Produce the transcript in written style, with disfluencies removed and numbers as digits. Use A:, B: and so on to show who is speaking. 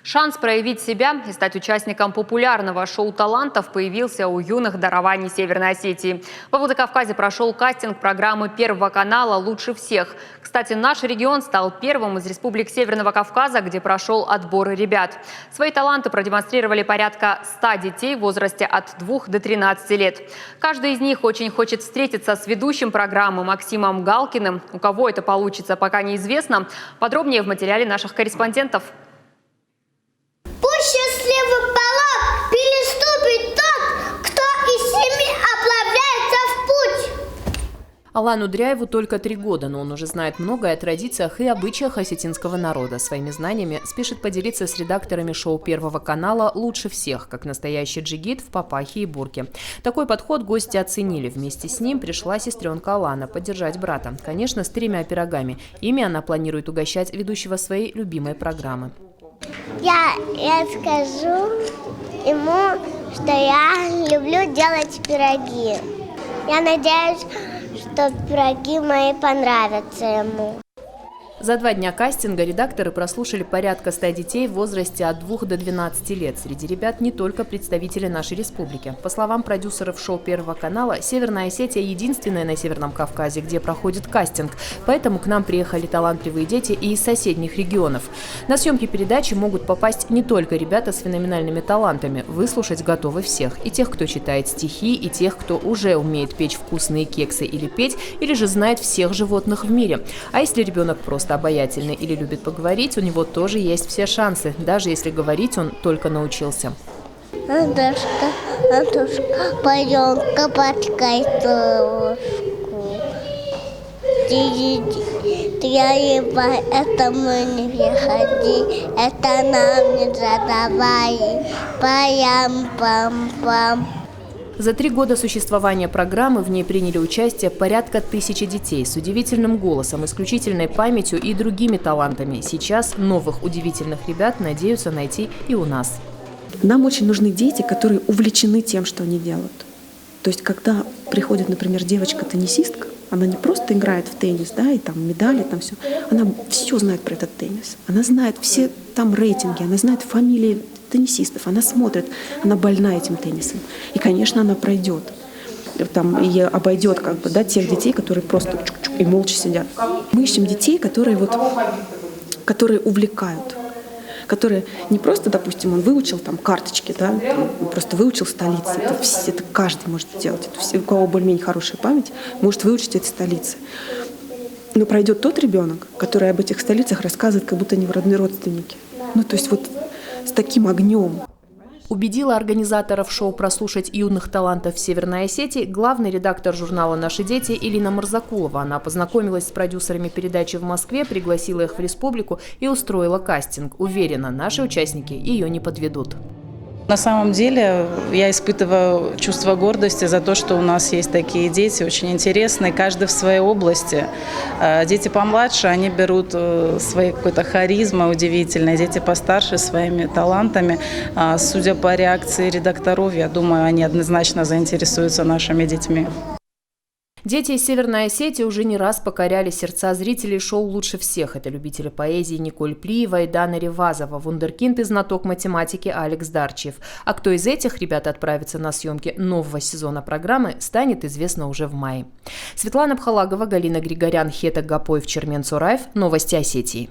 A: Шанс проявить себя и стать участником популярного шоу талантов появился у юных дарований Северной Осетии. Во Владикавказе прошел кастинг программы Первого канала «Лучше всех». Кстати, наш регион стал первым из республик Северного Кавказа, где прошел отбор ребят. Свои таланты продемонстрировали порядка 100 детей в возрасте от 2 до 13 лет. Каждый из них очень хочет встретиться с ведущим программы Максимом Галкиным. У кого это получится, пока неизвестно. Подробнее в материале наших корреспондентов.
B: Пусть счастливый полог переступит тот, кто из семьи отправляется в путь.
C: Алану Дряеву только 3 года, но он уже знает многое о традициях и обычаях осетинского народа. Своими знаниями спешит поделиться с редакторами шоу Первого канала «Лучше всех», как настоящий джигит в папахе и бурке. Такой подход гости оценили. Вместе с ним пришла сестренка Алана поддержать брата. Конечно, с 3 пирогами. Ими она планирует угощать ведущего своей любимой программы.
B: Я скажу ему, что я люблю делать пироги. Я надеюсь, что пироги мои понравятся ему.
C: За 2 дня кастинга редакторы прослушали порядка 100 детей в возрасте от 2 до 12 лет. Среди ребят не только представители нашей республики. По словам продюсеров шоу Первого канала, Северная Осетия единственная на Северном Кавказе, где проходит кастинг. Поэтому к нам приехали талантливые дети и из соседних регионов. На съемки передачи могут попасть не только ребята с феноменальными талантами. Выслушать готовы всех. И тех, кто читает стихи, и тех, кто уже умеет печь вкусные кексы или петь, или же знает всех животных в мире. А если ребенок просто обаятельный или любит поговорить, у него тоже есть все шансы, даже если говорить он только научился.
B: Антошка, пойдем-ка подкай ложку. Это мы не приходи, это нам не задавай. Паям-пам-пам.
C: За 3 года существования программы в ней приняли участие порядка 1000 детей с удивительным голосом, исключительной памятью и другими талантами. Сейчас новых удивительных ребят надеются найти и у нас.
D: Нам очень нужны дети, которые увлечены тем, что они делают. То есть, когда приходит, например, девочка-теннисистка, она не просто играет в теннис, да, и там медали, там все. Она все знает про этот теннис. Она знает все там рейтинги, она знает фамилии теннисистов, она смотрит, она больна этим теннисом. И, конечно, она пройдет. Там, и обойдет как бы, да, тех детей, которые просто чук-чук и молча сидят. Мы ищем детей, которые увлекают. Которые не просто, допустим, он выучил там карточки, да, он просто выучил столицы. Это каждый может сделать. У кого более-менее хорошая память, может выучить эти столицы. Но пройдет тот ребенок, который об этих столицах рассказывает, как будто они родные родственники. Ну, то есть вот с таким огнем.
C: Убедила организаторов шоу прослушать юных талантов в Северной Осетии главный редактор журнала «Наши дети» Элина Марзакулова. Она познакомилась с продюсерами передачи в Москве, пригласила их в республику и устроила кастинг. Уверена, наши участники ее не подведут.
E: На самом деле я испытываю чувство гордости за то, что у нас есть такие дети, очень интересные, каждый в своей области. Дети помладше, они берут своей какой-то харизмой удивительной, дети постарше своими талантами. Судя по реакции редакторов, я думаю, они однозначно заинтересуются нашими детьми.
C: Дети из Северной Осетии уже не раз покоряли сердца зрителей шоу «Лучше всех». Это любители поэзии Николь Плиева и Дана Ревазова, вундеркинд и знаток математики Алекс Дарчиев. А кто из этих ребят отправится на съемки нового сезона программы, станет известно уже в мае. Светлана Пхалагова, Галина Григорян, Хета Гапоев, Чермен Цураев. Новости Осетии.